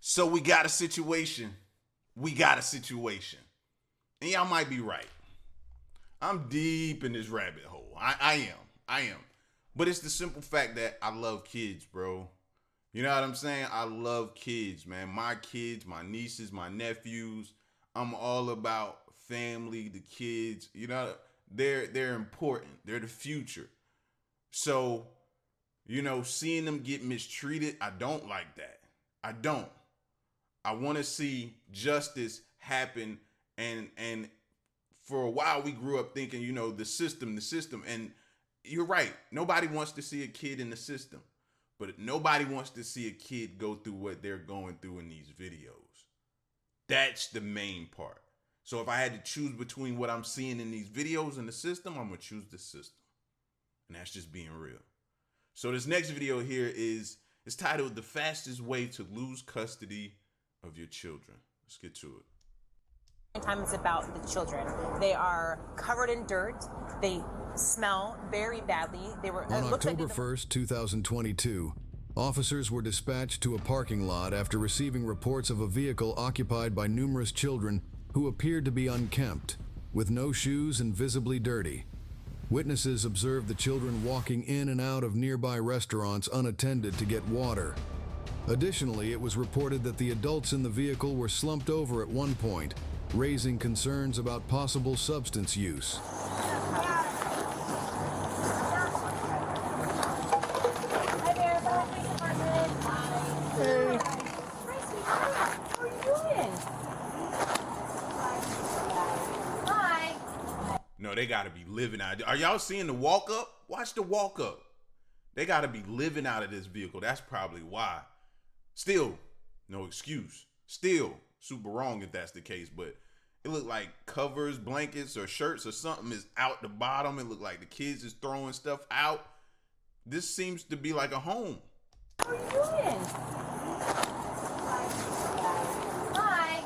So we got a situation. We got a situation. And y'all might be right. I'm deep in this rabbit hole. I am. But it's the simple fact that I love kids, bro. You know what I'm saying? I love kids, man. My kids, my nieces, my nephews. I'm all about family, the kids. You know, they're important. They're the future. So, seeing them get mistreated, I don't like that. I don't. I want to see justice happen, and for a while we grew up thinking, the system, and you're right. Nobody wants to see a kid in the system, but nobody wants to see a kid go through what they're going through in these videos. That's the main part. So if I had to choose between what I'm seeing in these videos and the system, I'm going to choose the system. And that's just being real. So this next video here is titled "The Fastest Way to Lose Custody of Your Children." Let's get to it. Time it's about the children. They are covered in dirt. They smell very badly. They were on October 1st, 2022. Officers were dispatched to a parking lot after receiving reports of a vehicle occupied by numerous children who appeared to be unkempt, with no shoes and visibly dirty. Witnesses observed the children walking in and out of nearby restaurants unattended to get water. Additionally, it was reported that the adults in the vehicle were slumped over at one point, raising concerns about possible substance use. No, they gotta be living out. Are y'all seeing the walk up? Watch the walk up. They gotta be living out of this vehicle. That's probably why. Still, no excuse. Still, super wrong if that's the case, but it looked like covers, blankets, or shirts or something is out the bottom. It looked like the kids is throwing stuff out. This seems to be like a home. What are you doing? Hi.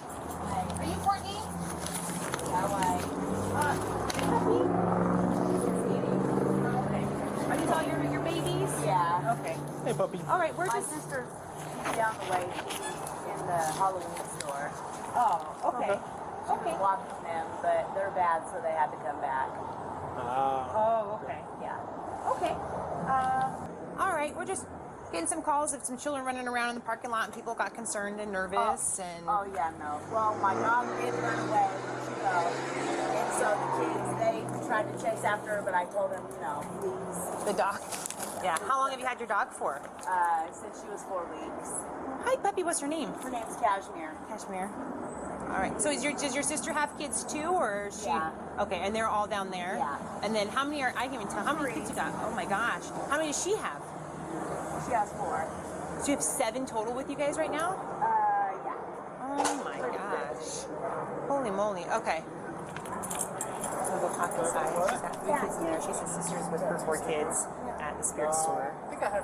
Are you Courtney? Are these all your babies? Yeah. Okay. Hey, puppy. All right, My sister's down the way in the Halloween store. Oh, okay. Okay. Watching them, but they're bad, so they had to come back. Oh, okay. Yeah. Okay. All right, we're just getting some calls of some children running around in the parking lot, and people got concerned and nervous. Oh yeah, no. Well, my dog did run away when she fell, and so the kids they tried to chase after her, but I told them, please. The dog. Yeah. How long have you had your dog for? Since she was 4 weeks. Hi, puppy. What's her name? Her name's Cashmere. Cashmere. All right. So does your sister have kids too, or is she? Yeah. Okay, and they're all down there. Yeah. And then how many are? I can't even tell. How many kids you got? Oh my gosh. How many does she have? She has 4. So you have 7 total with you guys right now? Yeah. Oh my gosh. Holy moly. Okay. We'll go talk inside. She's got 3 kids in there. She says sisters with her 4 kids at the spirit store.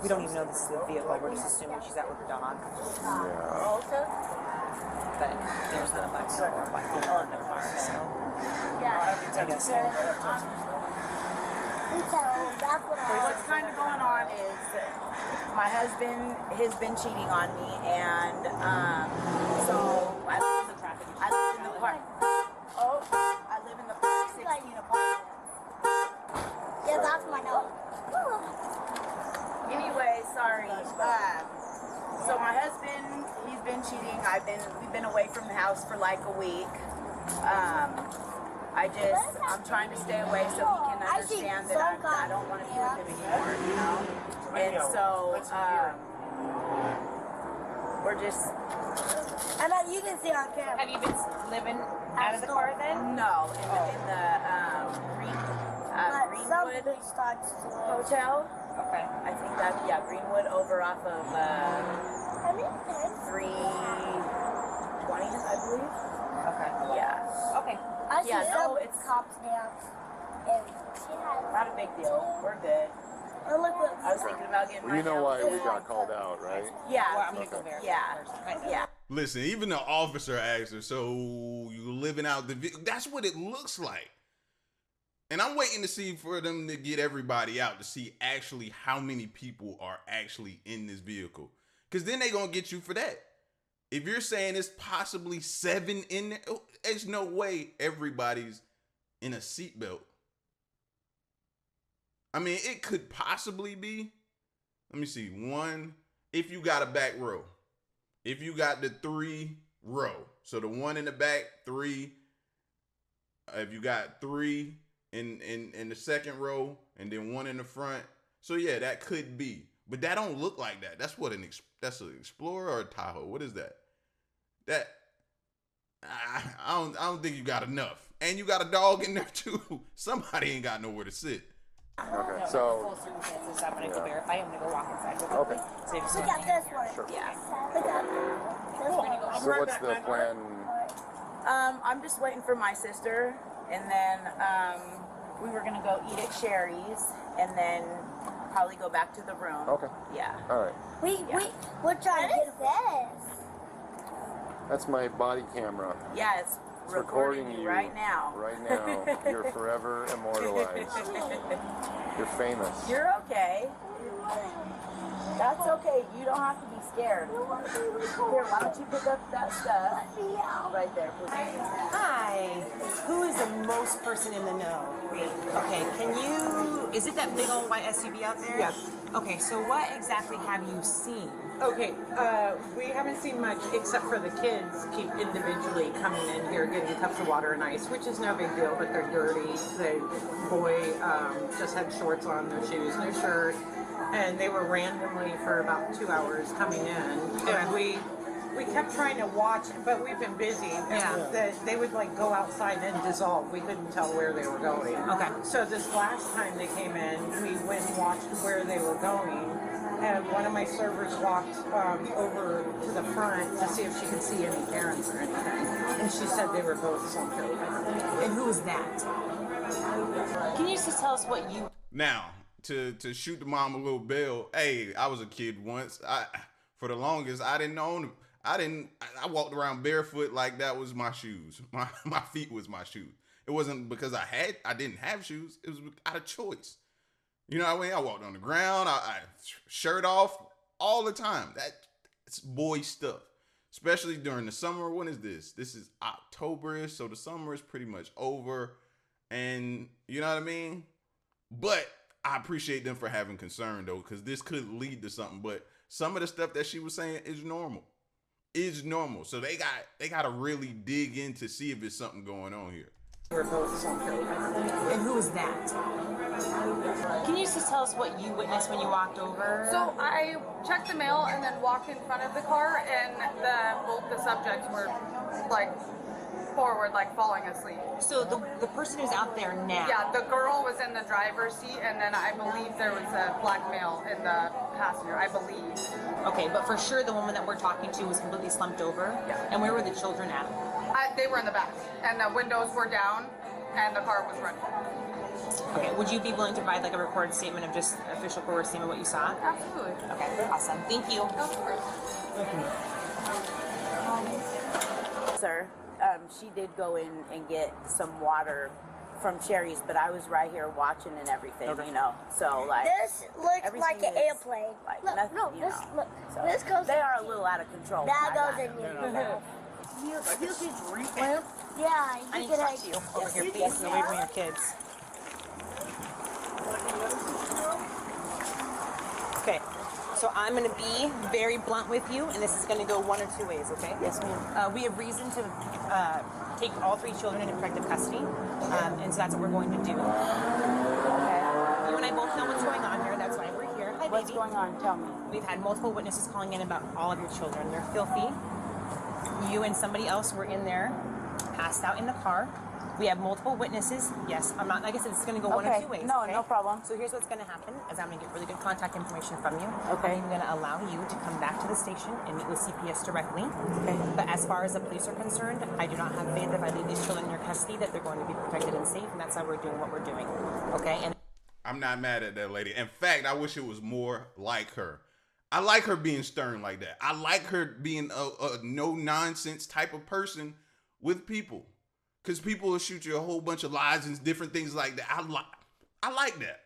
We don't even know this is the vehicle. We're just assuming she's out with her dog. Oh, okay. But there's not a black car or a black hole in the car, so Yeah. I guess. So that's what's kind of going on is my husband has been cheating on me, and so I live in the park. Oh, I live in the park 16 apartments. Yeah, that's my dog. Anyway, sorry. So my husband, he's been cheating. We've been away from the house for like a week. I'm trying to stay away so he can understand that I don't want to be with him anymore, And so, we're just... And then you can see on camera. Have you been living out of the car then? No, in the Greenwood Hotel. Okay. I think Greenwood over off of 320, I believe. Okay. Yeah. Okay. I see some it's cops now. And she has. not a big deal. We're good. Oh, look what. I was thinking about getting You know why we got called out, right? Yeah. Well, I'm gonna go there. Yeah. Yeah. Listen, even the officer asked her, so you living out the vehicle? That's what it looks like. And I'm waiting to see for them to get everybody out to see actually how many people are actually in this vehicle. Because then they going to get you for that. If you're saying it's possibly 7 in there, there's no way everybody's in a seatbelt. I mean, it could possibly be. Let me see. 1, if you got a back row. If you got the 3 row. So the 1 in the back, 3. If you got 3 in the second row and then 1 in the front. So yeah, that could be. But that don't look like that. That's what that's an Explorer or a Tahoe. What is that? That I don't think you got enough. And you got a dog in there too. Somebody ain't got nowhere to sit. Okay, No, so full circumstances, I'm gonna go verify. I'm gonna go walk inside with Okay. So if Look at this one. Yeah. Look at this one. so what's the plan? I'm just waiting for my sister, and then we were gonna go eat at Sherry's, and then probably go back to the room. Okay. Yeah. All right. We're trying to get this. That's my body camera. Yeah, it's recording you right now. Right now. You're forever immortalized. You're famous. You're okay. That's okay. You don't have to be scared. Here, why don't you pick up that stuff right there, please? Hi. Who is the most person in the know? Okay, is it that big old white SUV out there? Yes. Okay, so what exactly have you seen? Okay, we haven't seen much except for the kids keep individually coming in here getting cups of water and ice, which is no big deal, but they're dirty. The boy just had shorts on, no shoes, no shirt, and they were randomly for about 2 hours coming in. And we kept trying to watch, but we've been busy. Yeah. They would like go outside and dissolve. We couldn't tell where they were going. Okay. So this last time they came in, we went and watched where they were going. And one of my servers walked over to the front to see if she could see any parents or anything. And she said they were both slumped over. And who is that? Can you just tell us what you... Now, to shoot the mom a little bell, hey, I was a kid once. For the longest, I didn't own. I walked around barefoot like that was my shoes. My feet was my shoes. It wasn't because I didn't have shoes. It was out of choice. You know what I mean? I walked on the ground. I shirt off all the time. That's boy stuff. Especially during the summer. When is this? This is October, so the summer is pretty much over. And you know what I mean? But I appreciate them for having concern though, because this could lead to something. But some of the stuff that she was saying is normal. Is normal. So they got to really dig in to see if there's something going on here. They were both slumped over. And who is that? Can you just tell us what you witnessed when you walked over? So I checked the mail and then walked in front of the car, and both the subjects were like forward, like falling asleep. So the person who's out there now. Yeah, the girl was in the driver's seat, and then I believe there was a black male in the passenger. I believe. Okay, but for sure the woman that we're talking to was completely slumped over. Yeah. And where were the children at? They were in the back, and the windows were down, and the car was running. Okay, would you be willing to provide like a recorded statement of just official recorded statement of what you saw? Absolutely. Okay, awesome. Thank you. Of course. Sir, she did go in and get some water from Sherry's, but I was right here watching and everything, you know. So like This looks like everything an is, airplane. like, Look, nothing, no, you this know. look. So This goes. they are a little out of control. That I goes got in it. your mouth. I Yeah, need to talk to you over here, please. Away from your kids. Okay, so I'm going to be very blunt with you, and this is going to go one or two ways, okay? Yes, ma'am. We have reason to take all 3 children into protective custody, and so that's what we're going to do. Okay. You and I both know what's going on here. That's why we're here. Hi, What's baby. going on? Tell me. We've had multiple witnesses calling in about all of your children. They're filthy. You and somebody else were in there, passed out in the car. We have multiple witnesses. Yes, I'm not, like I said, it's going to go one or Okay. two ways. No, okay? no problem. So here's what's going to happen is I'm going to get really good contact information from you. Okay. I'm going to allow you to come back to the station and meet with CPS directly. Okay. But as far as the police are concerned, I do not have faith if I leave these children in your custody that they're going to be protected and safe, and that's why we're doing what we're doing. Okay? And I'm not mad at that lady. In fact, I wish it was more like her. I like her being stern like that. I like her being a no-nonsense type of person with people. Because people will shoot you a whole bunch of lies and different things like that. I like that.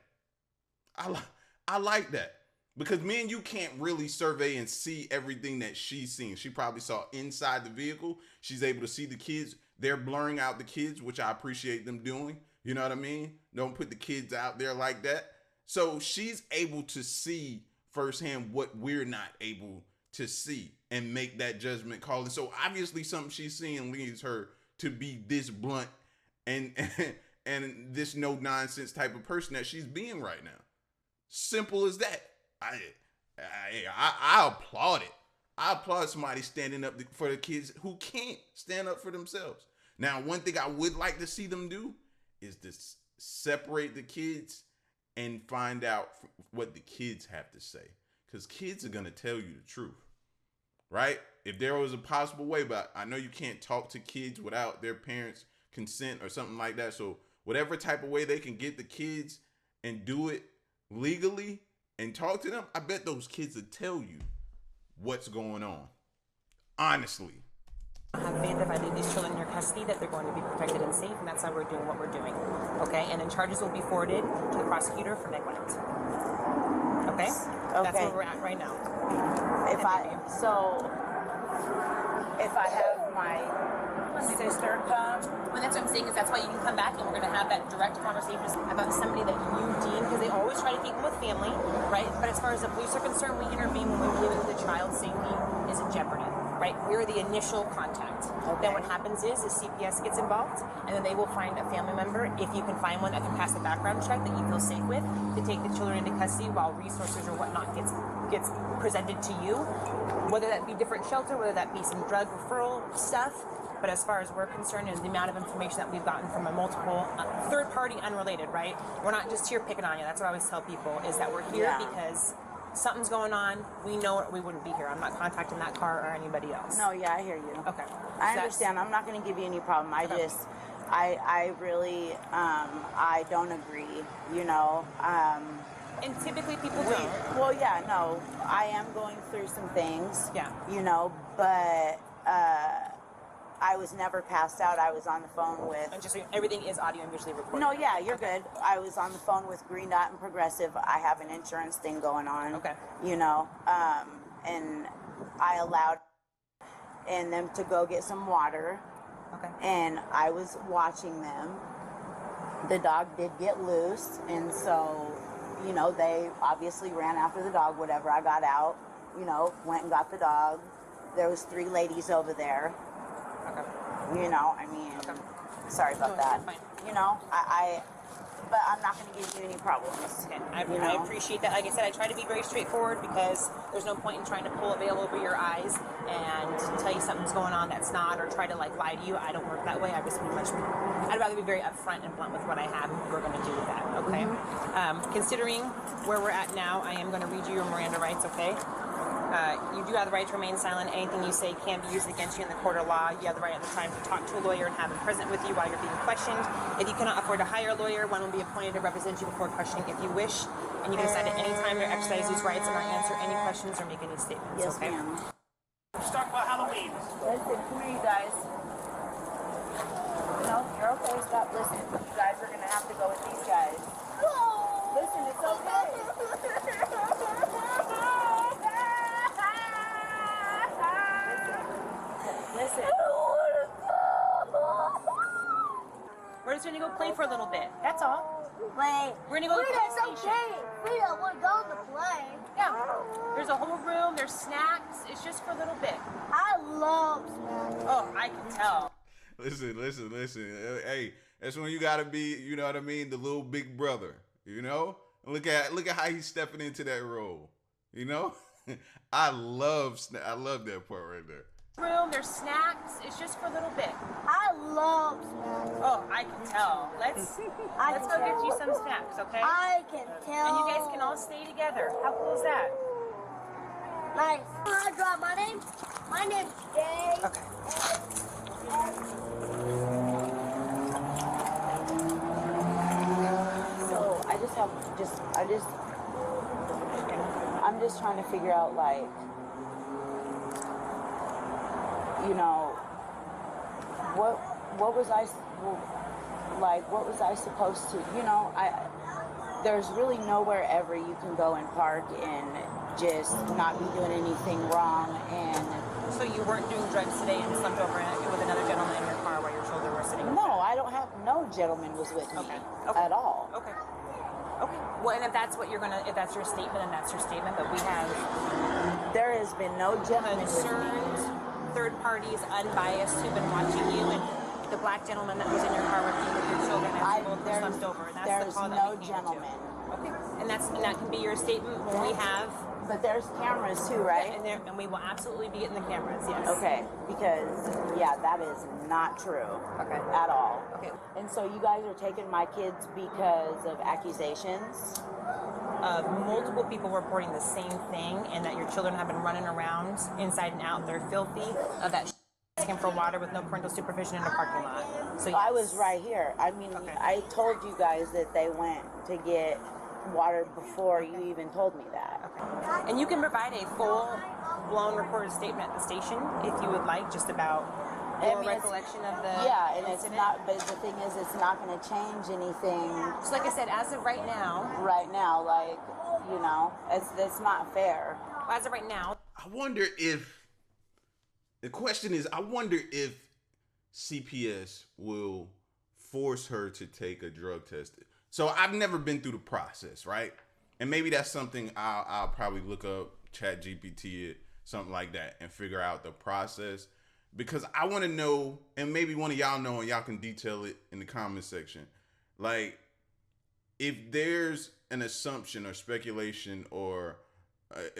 I like that. Because me and you can't really survey and see everything that she's seen. She probably saw inside the vehicle. She's able to see the kids. They're blurring out the kids, which I appreciate them doing. You know what I mean? Don't put the kids out there like that. So she's able to see firsthand what we're not able to see and make that judgment call. And so obviously something she's seeing leads her to be this blunt and this no nonsense type of person that she's being right now. Simple as that. I applaud it. I applaud somebody standing up for the kids who can't stand up for themselves. Now, one thing I would like to see them do is to separate the kids and find out what the kids have to say. Because kids are going to tell you the truth, right? If there was a possible way, but I know you can't talk to kids without their parents' consent or something like that. So whatever type of way they can get the kids and do it legally and talk to them, I bet those kids will tell you what's going on. Honestly. I have faith if I leave these children in your custody that they're going to be protected and safe, and that's why we're doing what we're doing. Okay? And then charges will be forwarded to the prosecutor for neglect. Okay? That's where we're at right now. If I have my sister come. Well, that's what I'm saying, is that's why you can come back and we're going to have that direct conversation about somebody that you deem, because they always try to keep them with family, right? But as far as the police are concerned, we intervene when we believe that the child's safety is in jeopardy, right? We're the initial contact. Okay. Then what happens is the CPS gets involved, and then they will find a family member, if you can find one that can pass the background check that you feel safe with, to take the children into custody while resources or whatnot gets presented to you, whether that be different shelter, whether that be some drug referral stuff. But as far as we're concerned, and the amount of information that we've gotten from a multiple third party unrelated, right? We're not just here picking on you. That's what I always tell people, is that we're here because something's going on. We know we wouldn't be here. I'm not contacting that car or anybody else. No, yeah, I hear you. Okay. I understand. I'm not going to give you any problem. I really, I don't agree, you know. And typically people don't. Well, yeah, no, I am going through some things. Yeah. You know, but I was never passed out. I was on the phone with. And just so everything is audio and visually recorded. No, yeah, you're good. I was on the phone with Green Dot and Progressive. I have an insurance thing going on. Okay. You know, and I allowed them to go get some water. Okay. And I was watching them. The dog did get loose, and so, you know, they obviously ran after the dog. Whatever. I got out. You know, went and got the dog. There was 3 ladies over there. Okay. You know, I mean, sorry about that. Fine. You know, but I'm not going to give you any problems. Okay. I appreciate that. Like I said, I try to be very straightforward because there's no point in trying to pull a veil over your eyes and tell you something's going on that's not, or try to like lie to you. I don't work that way. I'd rather be very upfront and blunt with what I have and what we're going to do with that. Okay. Considering where we're at now, I am going to read you your Miranda rights. Okay. You do have the right to remain silent. Anything you say can be used against you in the court of law. You have the right at the time to talk to a lawyer and have him present with you while you're being questioned. If you cannot afford to hire a lawyer, one will be appointed to represent you before questioning if you wish. And you can decide at any time to exercise these rights and not answer any questions or make any statements. Yes, okay? ma'am. Let's talk about Halloween. Listen, come here, you guys. No, you're okay. Stop. Listen, you guys are going to have to go with these guys. Listen, it's okay. Listen. We're just gonna go play for a little bit. That's all. Wait. We're gonna go to the Frida, police it's station. okay. Frida, we're going to play. Yeah. There's a whole room. There's snacks. It's just for a little bit. I love snacks. Oh, I can tell. Listen. Hey, that's when you gotta be, you know what I mean, the little big brother. You know, look at how he's stepping into that role. You know, I love that part right there. Room. There's snacks. It's just for a little bit. I love snacks. Oh, I can tell. Let's go get you some snacks, okay? I can tell. And you guys can all stay together. How cool is that? Nice. I draw my name. My name's Jay. Okay. So I'm just trying to figure out, like, you know, what was I supposed to, you know, there's really nowhere ever you can go and park and just not be doing anything wrong. And So you weren't doing drugs today and slumped over with another gentleman in your car while your children were sitting? no, I don't have, no gentleman was with me Okay. at all. Okay. Okay. Well, and if that's what you're gonna, if that's your statement, then that's your statement. But we have There has been no gentleman with me. concerned third parties, unbiased, who've been watching you, and the black gentleman that was in your car with you with your children as you both were slumped over. And that's the There's call no that we came gentleman. to. Okay. And that can be your statement when we have. But there's cameras too, right? And we will absolutely be getting the cameras. Yes. Okay, because yeah, that is not true. Okay. At all. Okay. And so you guys are taking my kids because of accusations? Multiple people reporting the same thing, and that your children have been running around inside and out. They're filthy. That asking for water with no parental supervision in a parking lot. So I yes. was right here. I mean, Okay. I told you guys that they went to get water before you even told me that. Okay. And you can provide a full-blown recorded statement at the station if you would like, just about your I mean, it's- recollection of the Yeah, and it's incident. not, but the thing is, it's not going to change anything So like I said, as of right now, right now. Like, you know, it's not fair. as of right now, I wonder if the question is, I wonder if CPS will force her to take a drug test. So I've never been through the process, right? And maybe that's something I'll probably look up, chat GPT it, something like that, and figure out the process. Because I want to know, and maybe one of y'all know, and y'all can detail it in the comment section. Like, if there's an assumption or speculation or,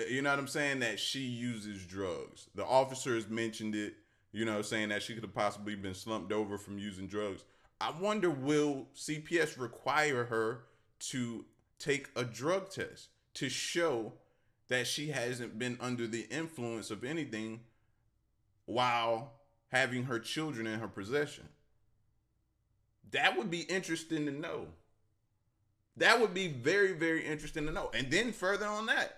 you know what I'm saying, that she uses drugs. The officers mentioned it, you know, saying that she could have possibly been slumped over from using drugs. I wonder, will CPS require her to take a drug test to show that she hasn't been under the influence of anything while having her children in her possession? That would be interesting to know. That would be very, very interesting to know. And then further on that,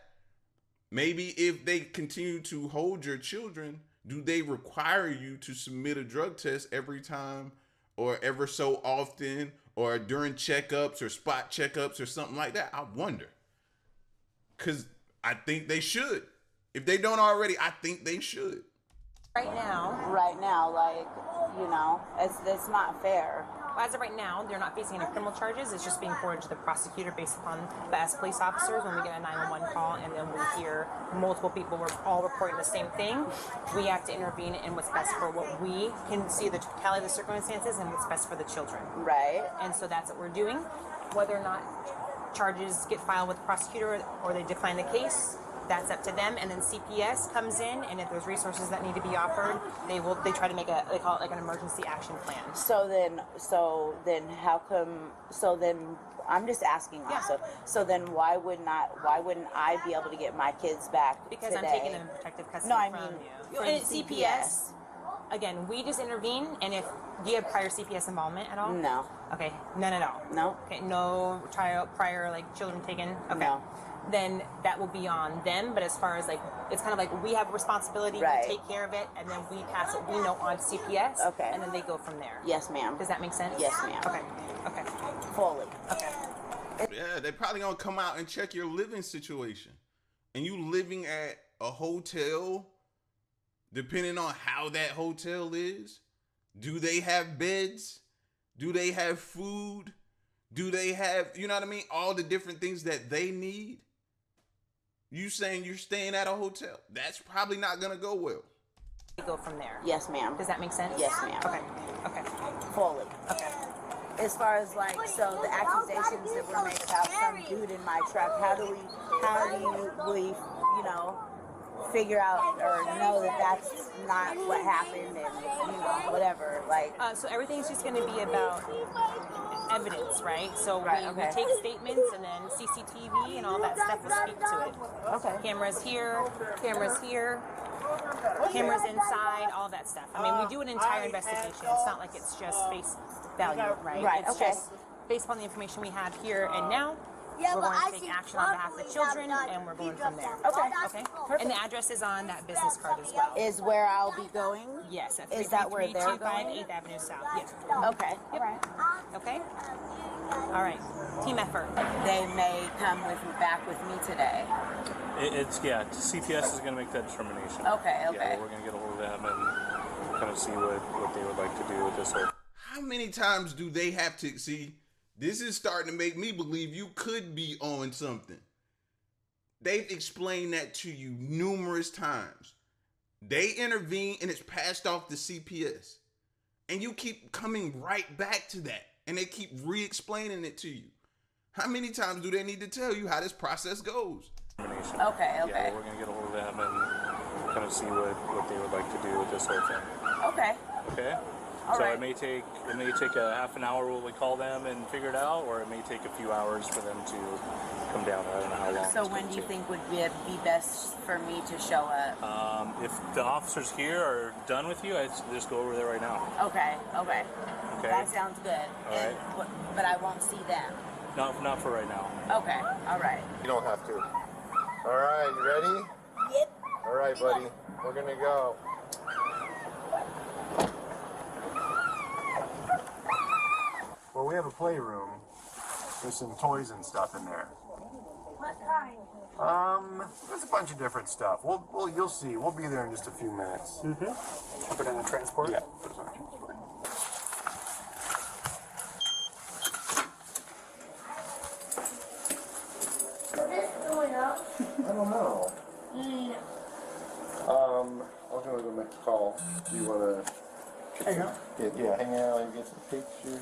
maybe if they continue to hold your children, do they require you to submit a drug test every time or ever so often or during checkups or spot checkups or something like that? I wonder. Because I think they should. If they don't already, I think they should. right now, Like, you know, it's not fair. as of right now, they're not facing any criminal charges. It's just being forwarded to the prosecutor based upon the as police officers. When we get a 911 call and then we hear multiple people were all reporting the same thing, we have to intervene in what's best for what we can see the totality of the circumstances and what's best for the children. Right. And so that's what we're doing. Whether or not charges get filed with the prosecutor or they decline the case, that's up to them. And then CPS comes in, and if there's resources that need to be offered, they try to make they call it like an emergency action plan. So then how come, so then I'm just asking Yeah. also. So then why wouldn't I be able to get my kids back Because today? I'm taking them in protective custody No, I from mean, you. from And CPS, again, we just intervene, and if do you have prior CPS involvement at all? No. Okay, none at all. No. Okay, no prior like children taken. Okay. No. Then that will be on them. But as far as like, it's kind of like we have a responsibility Right. to take care of it, and then we pass what we know on to CPS. Okay. And then they go from there. Yes, ma'am. Does that make sense? Yes, ma'am. Okay. Okay. Fully. Okay. Yeah, they probably gonna come out and check your living situation. And you living at a hotel, depending on how that hotel is, do they have beds? Do they have food? Do they have, you know what I mean? All the different things that they need. You saying you're staying at a hotel. That's probably not gonna go well. They go from there. Yes, ma'am. Does that make sense? Yes, ma'am. Okay. Okay. Fully. Okay. As far as like, so the accusations that were made about some dude in my truck, how do we, you know, figure out or know that that's not what happened and, you know, whatever, like. So everything's just going to be about evidence, right? So Right, we okay. take statements, and then CCTV and all that stuff will speak to it. Okay. Cameras here, cameras inside, all that stuff. I mean, we do an entire investigation. It's not like it's just face value, right? Right, It's okay. just based upon the information we have here and now. Yeah, we're but going I to take see action on behalf of the properly children, that and we're going he from there. dropped Okay. that. Okay? Perfect. And the address is on that business card as well. Is where I'll be going? Yes, at Is that where they're 325 going? 8th Avenue South. Yeah. Okay. Okay? All right. Team effort. They may come back with me today. CPS is going to make that determination. Okay. Yeah, we're going to get a hold of them and kind of see what they would like to do with this whole. How many times do they have to see? This is starting to make me believe you could be on something. They've explained that to you numerous times. They intervene and it's passed off to CPS. And you keep coming right back to that. And they keep re-explaining it to you. How many times do they need to tell you how this process goes? Okay. Yeah, we're going to get a hold of them and kind of see what they would like to do with this whole thing. Okay. Okay? All so right. it may take a half an hour when we call them and figure it out, or it may take a few hours for them to come down. I don't know how long. So when do you think would be best for me to show up? If the officers here are done with you, I'd just go over there right now. Okay. Okay. That sounds good. All right. But I won't see them. Not for right now. Okay. All right. You don't have to. All right, you ready? Yep. All right, buddy. We're gonna go. Well, we have a playroom. There's some toys and stuff in there. What kind? There's a bunch of different stuff. You'll see. We'll be there in just a few minutes. Put it in the transport. Yeah. Put it on transport. What is going up? I don't know. I'm gonna go make a call. Do you wanna? Hang on. Yeah, hang out and get some pictures.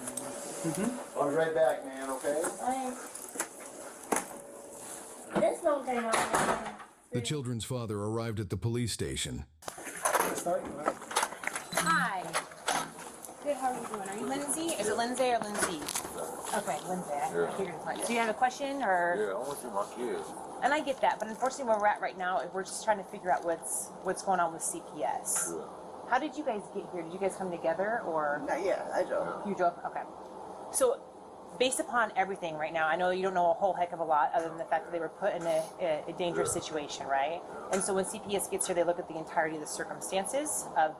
I'll be right back, man. Okay. This don't turn on. The children's father arrived at the police station. Hi. Good, how are you doing? Are you Lindsay? Is it Lindsay or Lindsay? Okay, Lindsay. I figured as much. So you have a question or? Yeah, I want to see my kids. And I get that, but unfortunately where we're at right now, we're just trying to figure out what's going on with CPS. Yeah. How did you guys get here? Did you guys come together or? Yeah, I drove. You drove? Okay. So, based upon everything right now, I know you don't know a whole heck of a lot other than the fact that they were put in a dangerous situation, right? And so when CPS gets here, they look at the entirety of the circumstances of,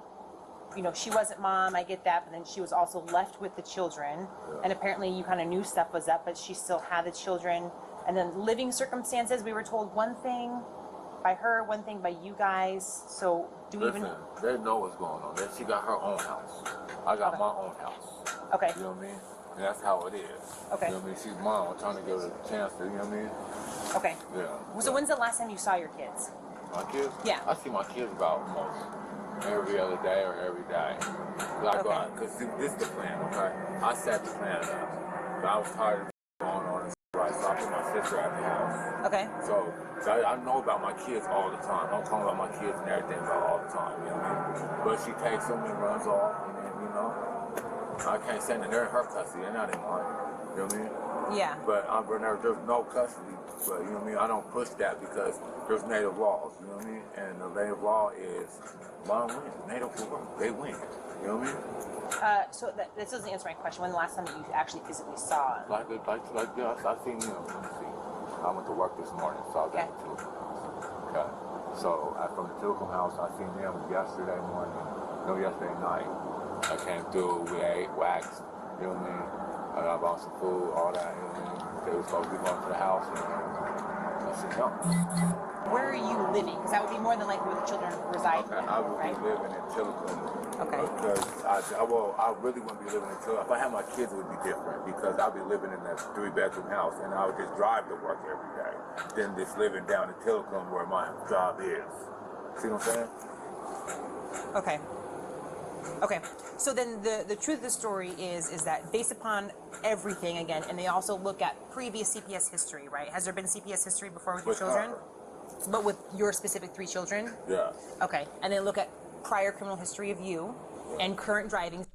she wasn't mom, I get that, but then she was also left with the children. And apparently you kind of knew stuff was up, but she still had the children. And then living circumstances, we were told one thing by her, one thing by you guys. So do we Listen, even... they know what's going on. She got her own house. I got my own house. Okay. You know what I mean? And that's how it is. Okay. You know what I mean? She's mom. I'm trying to give her a chance to, you know what I mean? Okay. Yeah. So when's the last time you saw your kids? My kids? Yeah. I see my kids about almost every other day or every day. Because this is the plan, okay? I set the plan up. But I was tired of going on and right, so I put my sister at the house. Okay. So I know about my kids all the time. I'm talking about my kids and everything all the time, you know what I mean? But she takes them and runs off, and then, I can't say that they're in her custody. They're not in mine. You know what I mean? Yeah. But there's no custody. But, you know what I mean? I don't push that because there's native laws. You know what I mean? And the native law is mom wins. Native law, they win. You know what I mean? So this doesn't answer my question. When the last time that you actually physically saw him? Like this, I seen him. See, I went to work this morning, so I was at the Tilcom house. Okay. So from the Tilcom house, I seen him yesterday morning. No, yesterday night. I came through, we ate, waxed, you know what I mean? I bought some food, all that, you know what I mean? They were supposed to be going to the house, and I said, no. Where are you living? Because that would be more than likely where the children reside. Okay, I would be living in Tilcom. Okay. Because I really wouldn't be living in Tilcom. If I had my kids, it would be different, because I'd be living in a 3-bedroom house, and I would just drive to work every day, than just living down in Tilcom where my job is. See what I'm saying? Okay. Okay, so then the truth of the story is that based upon everything again, and they also look at previous CPS history, right? Has there been CPS history before with your children? But with your specific 3 children? Yeah. Okay, and then look at prior criminal history of you and current driving.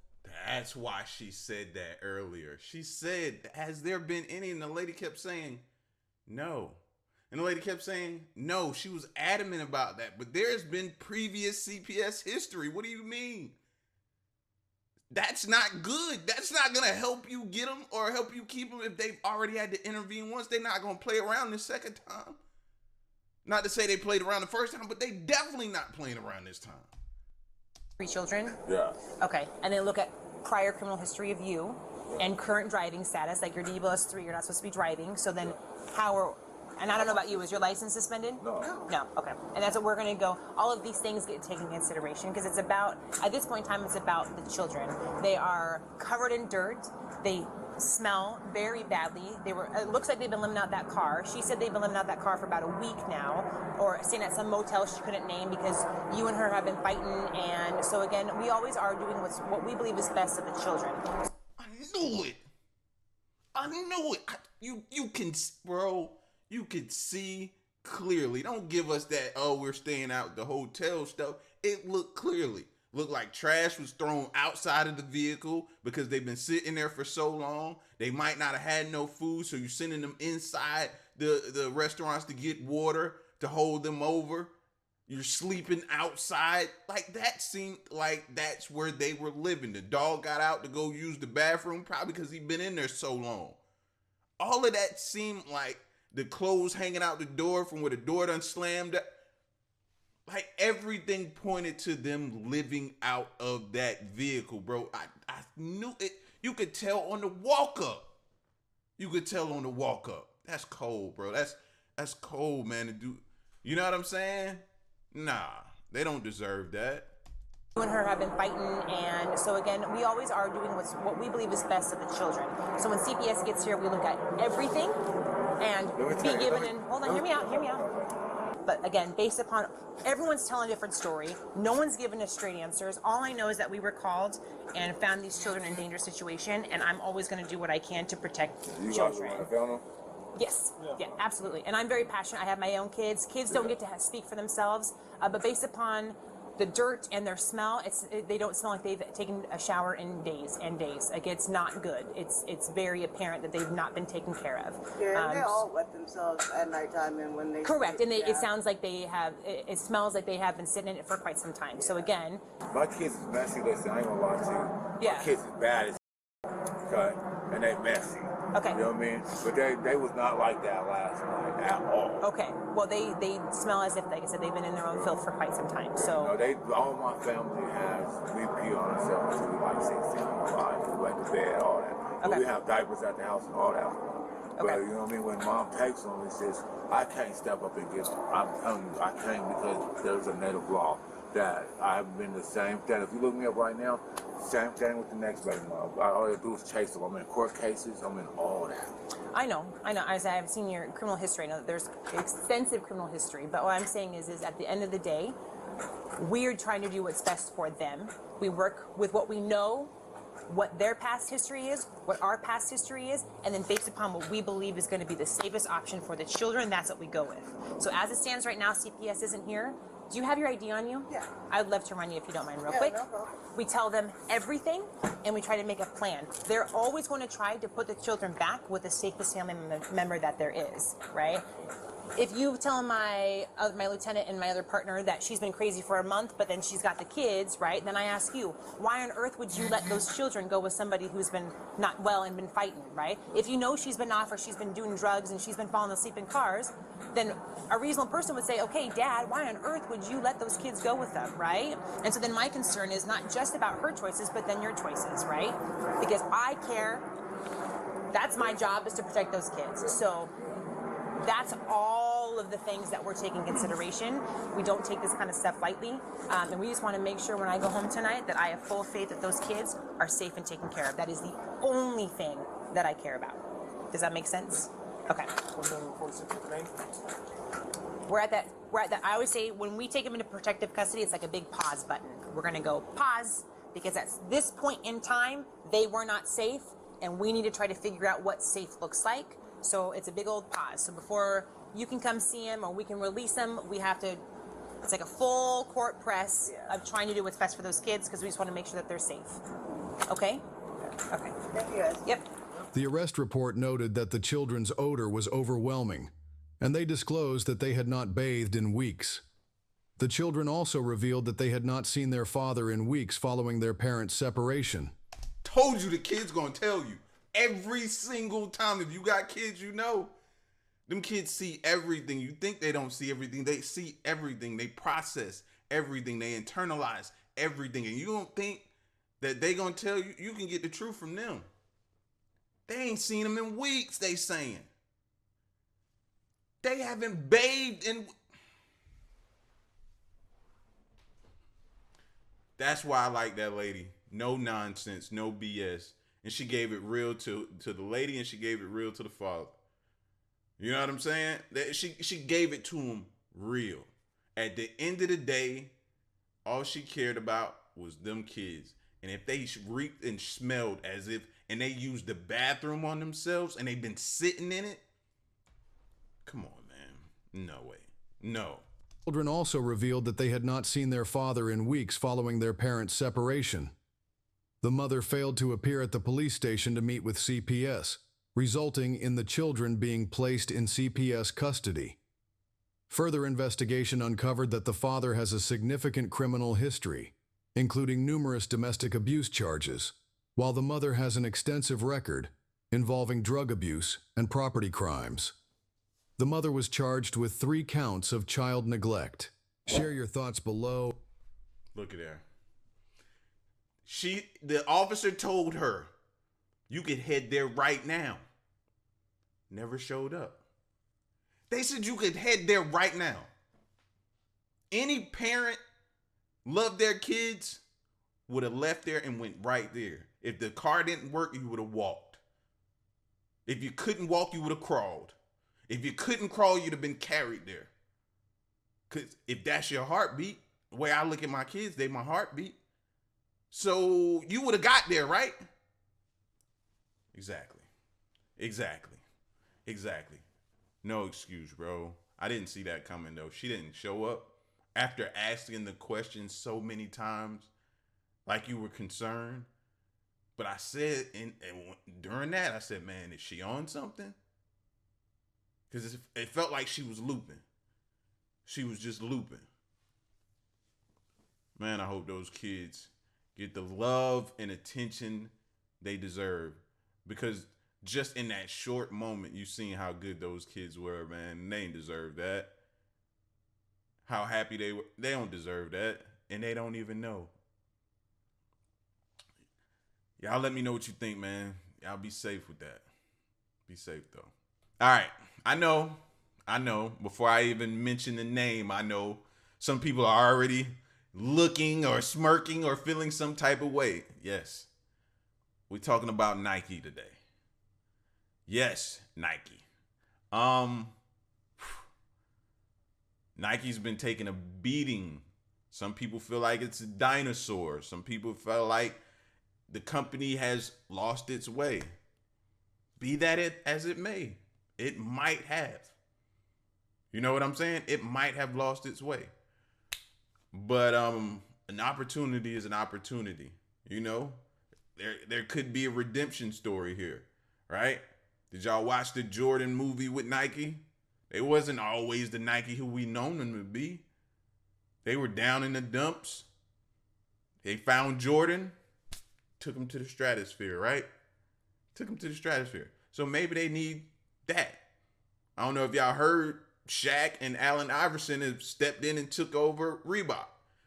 That's why she said that earlier. She said, has there been any? And the lady kept saying, no. And the lady kept saying, no. She was adamant about that. But there's been previous CPS history. What do you mean? That's not good. That's not going to help you get them or help you keep them if they've already had to intervene once. They're not going to play around the second time. Not to say they played around the first time, but they definitely not playing around this time. 3 children? Yeah. Okay. And then look at prior criminal history of you and current driving status. Like your DBLS 3, you're not supposed to be driving. So then and I don't know about you, is your license suspended? No. No, okay. And that's what we're going to go. All of these things get taken into consideration because it's about, at this point in time, it's about the children. They are covered in dirt. They smell very badly. It looks like they've been living out that car. She said they've been living out that car for about a week now, or staying at some motel she couldn't name because you and her have been fighting. And so again, we always are doing what we believe is best for the children. I knew it. You can, bro, you could see clearly. Don't give us that, oh, we're staying out the hotel stuff. It looked clearly. Looked like trash was thrown outside of the vehicle because they've been sitting there for so long. They might not have had no food, so you're sending them inside the restaurants to get water to hold them over. You're sleeping outside. Like, that seemed like that's where they were living. The dog got out to go use the bathroom, probably because he'd been in there so long. All of that seemed like the clothes hanging out the door from where the door done slammed. Like, everything pointed to them living out of that vehicle, bro. I knew it. You could tell on the walk up. That's cold, bro. That's cold, man, to do. You know what I'm saying? Nah, they don't deserve that. You and her have been fighting, and so again, we always are doing what we believe is best for the children. So when CPS gets here, we look at everything and be given in. Hold on, hear me out. But again, based upon everyone's telling a different story, no one's given us straight answers. All I know is that we were called and found these children in a dangerous situation, and I'm always going to do what I can to protect children. Yes, yeah, absolutely. And I'm very passionate. I have my own kids. Kids don't get to speak for themselves, but based upon the dirt and their smell, they don't smell like they've taken a shower in days and days. Like, it's not good. It's very apparent that they've not been taken care of. Yeah, and they all wet themselves at nighttime and when they correct, and it sounds like they have. It smells like they have been sitting in it for quite some time. So again, my kids is messy. Listen, I ain't gonna lie to you. Yeah. My kids is bad as okay, and they messy. Okay. You know what I mean? But they was not like that last night at all. Okay. Well, they smell as if, like I said, they've been in their own filth for quite some time. So. All my family has, we pee on ourselves until we like 16, we went to bed, all that. Okay. But we have diapers at the house and all that. Okay. But you know what I mean? When mom takes them, it says, I can't step up and get them. I'm telling you, I can't because there's a native law that I've been the same thing. If you look me up right now, same thing with the next baby mom. All I do is chase them. I'm in court cases. I'm in all that. I know. I've seen your criminal history. I know that there's extensive criminal history. But what I'm saying is at the end of the day, we're trying to do what's best for them. We work with what we know, what their past history is, what our past history is, and then based upon what we believe is going to be the safest option for the children, that's what we go with. So as it stands right now, CPS isn't here. Do you have your ID on you? Yeah. I'd love to run you if you don't mind real quick. No problem. We tell them everything, and we try to make a plan. They're always going to try to put the children back with the safest family member that there is, right? If you tell my lieutenant and my other partner that she's been crazy for a month, but then she's got the kids, right? Then I ask you, why on earth would you let those children go with somebody who's been not well and been fighting, right? If you know she's been off or she's been doing drugs and she's been falling asleep in cars, then a reasonable person would say, okay, Dad, why on earth would you let those kids go with them, right? And so then my concern is not just about her choices, but then your choices, right? Because I care. That's my job, is to protect those kids. So that's all of the things that we're taking consideration. We don't take this kind of stuff lightly. And we just want to make sure when I go home tonight that I have full faith that those kids are safe and taken care of. That is the only thing that I care about. Does that make sense? Okay. We're at that, I always say when we take them into protective custody, it's like a big pause button. We're going to go pause because at this point in time, they were not safe and we need to try to figure out what safe looks like. So it's a big old pause. So before you can come see them or we can release them, we have to, it's like a full court press of trying to do what's best for those kids because we just want to make sure that they're safe. Okay? Okay. Thank you guys. Yep. The arrest report noted that the children's odor was overwhelming, and they disclosed that they had not bathed in weeks. The children also revealed that they had not seen their father in weeks following their parents' separation, told you the kid's gonna tell you every single time. If you got kids, you know. Them kids see everything. You think they don't see everything. They see everything. They process everything. They internalize everything. And you don't think that they gonna tell you, you can get the truth from them. They ain't seen them in weeks, they saying. They haven't bathed in... That's why I like that lady. No nonsense, no BS. And she gave it real to the lady, and she gave it real to the father. You know what I'm saying? That she gave it to him real. At the end of the day, all she cared about was them kids. And if they reeked and smelled as if, and they used the bathroom on themselves, and they've been sitting in it, come on, man. No way. No. Children also revealed that they had not seen their father in weeks following their parents' separation. The mother failed to appear at the police station to meet with CPS, resulting in the children being placed in CPS custody. Further investigation uncovered that the father has a significant criminal history, including numerous domestic abuse charges, while the mother has an extensive record involving drug abuse and property crimes. The mother was charged with 3 counts of child neglect. Share your thoughts below. Look at her. The officer told her, you could head there right now. Never showed up. They said you could head there right now. Any parent loved their kids would have left there and went right there. If the car didn't work, you would have walked. If you couldn't walk, you would have crawled. If you couldn't crawl, you'd have been carried there. Because if that's your heartbeat, the way I look at my kids, they my heartbeat. So you would have got there, right? Exactly. No excuse, bro. I didn't see that coming, though. She didn't show up after asking the question so many times, like you were concerned. But I said, and during that, I said, man, is she on something? Because it felt like she was looping. She was just looping. Man, I hope those kids get the love and attention they deserve. Because just in that short moment, you seen how good those kids were, man. They ain't deserve that. How happy they were. They don't deserve that. And they don't even know. Y'all let me know what you think, man. Y'all be safe with that. Be safe, though. All right. I know. Before I even mention the name, I know some people are already looking or smirking or feeling some type of way. Yes. We're talking about Nike today. Yes, Nike. Nike's been taking a beating. Some people feel like it's a dinosaur. Some people feel like the company has lost its way. Be that as it may, it might have. You know what I'm saying? It might have lost its way. But an opportunity is an opportunity. You know, there could be a redemption story here, right? Did y'all watch the Jordan movie with Nike? They wasn't always the Nike who we known them to be. They were down in the dumps. They found Jordan, took him to the stratosphere, right? Took him to the stratosphere. So maybe they need that. I don't know if y'all heard Shaq and Allen Iverson have stepped in and took over Reebok.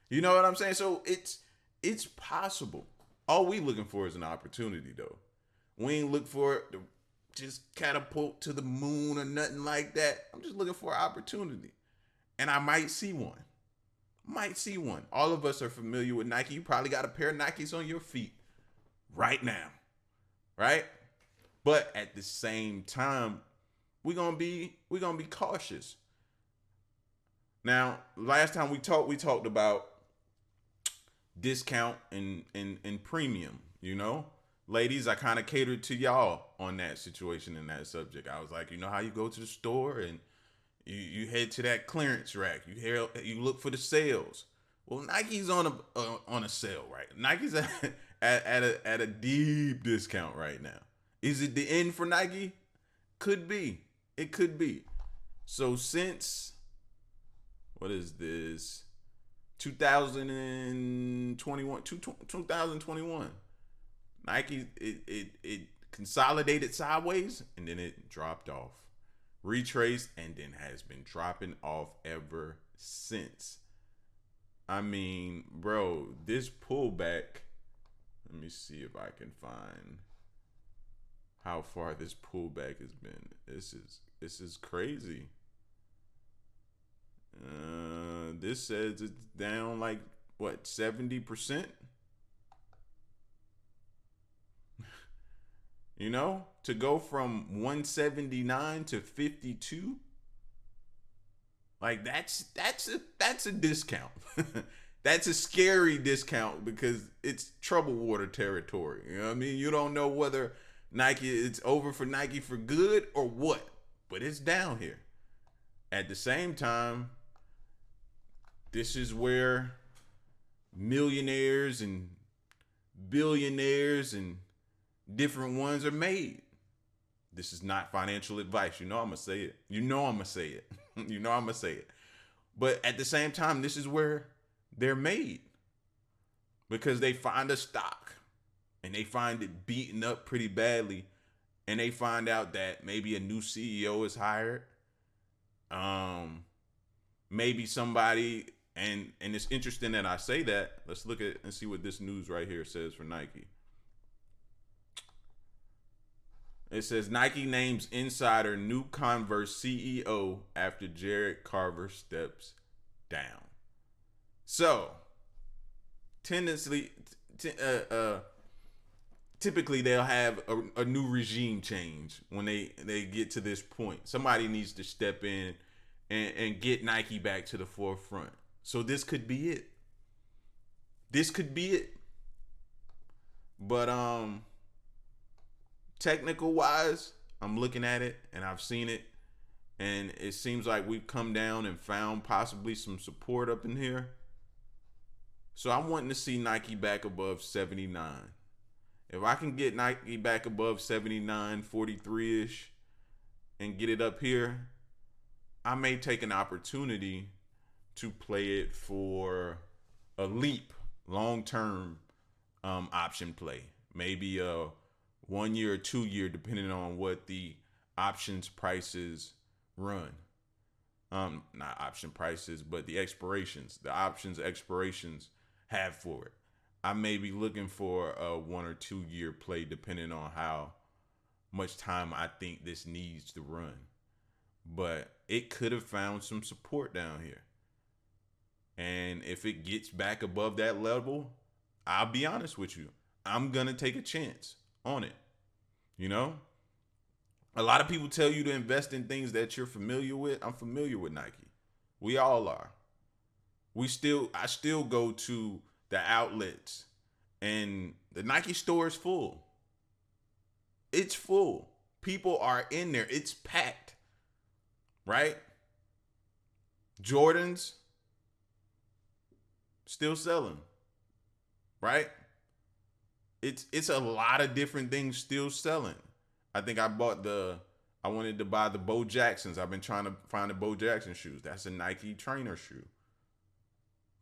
You know what I'm saying? So it's possible. All we looking for is an opportunity, though. We ain't look for it to just catapult to the moon or nothing like that. I'm just looking for an opportunity. And I might see one. All of us are familiar with Nike. You probably got a pair of Nikes on your feet right now, right? But at the same time, we're gonna be cautious. Now, last time we talked about discount and premium, you know? Ladies, I kind of catered to y'all on that situation and that subject. I was like, you know how you go to the store and you head to that clearance rack. You look for the sales. Well, Nike's on a sale, right? Nike's at a deep discount right now. Is it the end for Nike? Could be. It could be. So since, what is this? 2021. Nike, it consolidated sideways and then it dropped off, retraced, and then has been dropping off ever since. I mean, bro, this pullback, let me see if I can find how far this pullback has been. This is crazy. This says it's down like what, 70%? You know, to go from 179 to 52, like that's a discount. That's a scary discount because it's trouble water territory. You know what I mean? You don't know whether it's over for Nike for good or what, but it's down here. At the same time, this is where millionaires and billionaires and different ones are made. This is not financial advice. You know I'm going to say it. You know I'm going to say it. You know I'm going to say it. But at the same time, this is where they're made. Because they find a stock and they find it beaten up pretty badly. And they find out that maybe a new CEO is hired. Maybe somebody, and it's interesting that I say that. Let's look at and see what this news right here says for Nike. It says Nike names insider new Converse CEO after Jared Carver steps down. So, typically they'll have a new regime change when they get to this point. Somebody needs to step in and get Nike back to the forefront. So this could be it. This could be it. But technical wise, I'm looking at it and I've seen it, and it seems like we've come down and found possibly some support up in here. So I'm wanting to see Nike back above 79. If I can get Nike back above 79, 43-ish, and get it up here, I may take an opportunity to play it for a leap, long-term option play. Maybe a 1 year or 2 year, depending on what the options prices run. Not option prices, but the expirations, the options expirations have for it. I may be looking for a 1 or 2 year play, depending on how much time I think this needs to run. But it could have found some support down here. And if it gets back above that level, I'll be honest with you, I'm going to take a chance on it. You know, a lot of people tell you to invest in things that you're familiar with. I'm familiar with Nike. We all are. I still go to the outlets, and the Nike store is full. It's full. People are in there. It's packed. Right? Jordans still selling. Right? It's a lot of different things still selling. I think I wanted to buy the Bo Jacksons. I've been trying to find the Bo Jackson shoes. That's a Nike trainer shoe.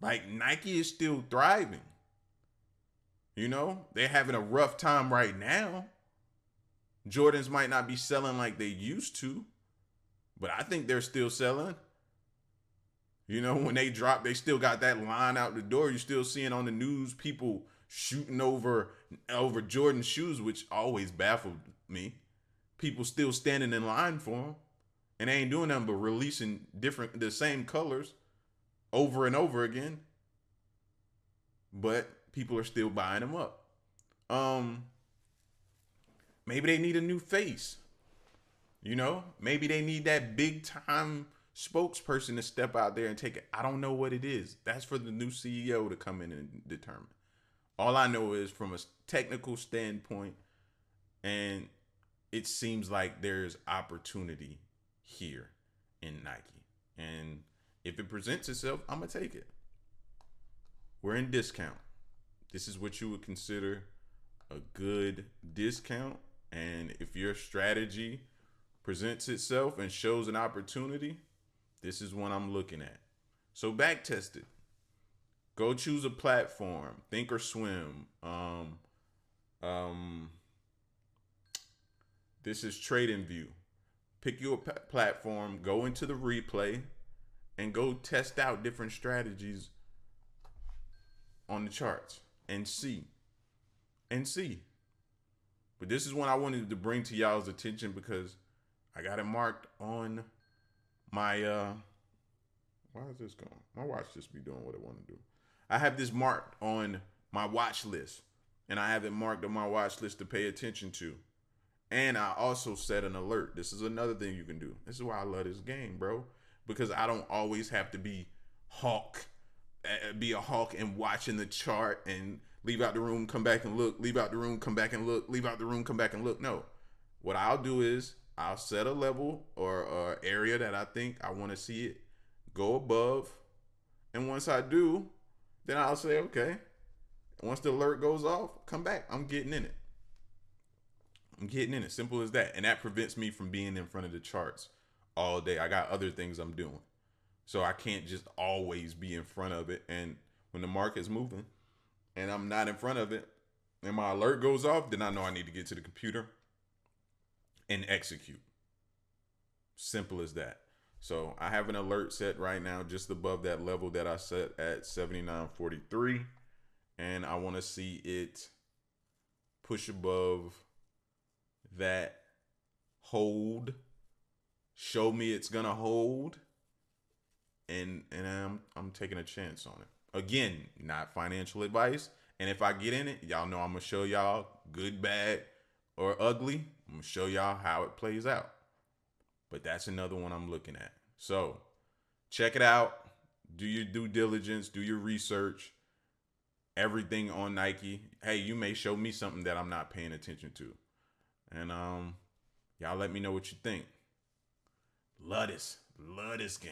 Like, Nike is still thriving. You know, they're having a rough time right now. Jordans might not be selling like they used to, but I think they're still selling. You know, when they drop, they still got that line out the door. You're still seeing on the news people shooting over Jordan shoes, which always baffled me. People still standing in line for them, and they ain't doing nothing but releasing the same colors over and over again. But people are still buying them up. Maybe they need a new face. You know, maybe they need that big time spokesperson to step out there and take it. I don't know what it is. That's for the new CEO to come in and determine. All I know is from a technical standpoint, and it seems like there's opportunity here in Nike. And if it presents itself, I'm going to take it. We're in discount. This is what you would consider a good discount. And if your strategy presents itself and shows an opportunity, this is what I'm looking at. So back test it. Go choose a platform, Thinkorswim, This is TradingView. Pick your platform, go into the replay, and go test out different strategies on the charts and see. But this is one I wanted to bring to y'all's attention because I got it marked on my why is this going? My watch just be doing what it want to do. I have this marked on my watch list, and I have it marked on my watch list to pay attention to. And I also set an alert. This is another thing you can do. This is why I love this game, bro, because I don't always have to be a hawk and watching the chart and leave out the room, come back and look, leave out the room, come back and look, leave out the room, come back and look. No, what I'll do is I'll set a level or area that I think I want to see it go above. And once I do, then I'll say, okay, once the alert goes off, come back. I'm getting in it. Simple as that. And that prevents me from being in front of the charts all day. I got other things I'm doing. So I can't just always be in front of it. And when the market's moving and I'm not in front of it and my alert goes off, then I know I need to get to the computer and execute. Simple as that. So I have an alert set right now just above that level that I set at 79.43. And I want to see it push above that, hold, show me it's going to hold. And I'm taking a chance on it. Again, not financial advice. And if I get in it, y'all know I'm going to show y'all good, bad, or ugly. I'm going to show y'all how it plays out. But that's another one I'm looking at. So check it out. Do your due diligence. Do your research. Everything on Nike. Hey, you may show me something that I'm not paying attention to. And y'all let me know what you think. Love this game.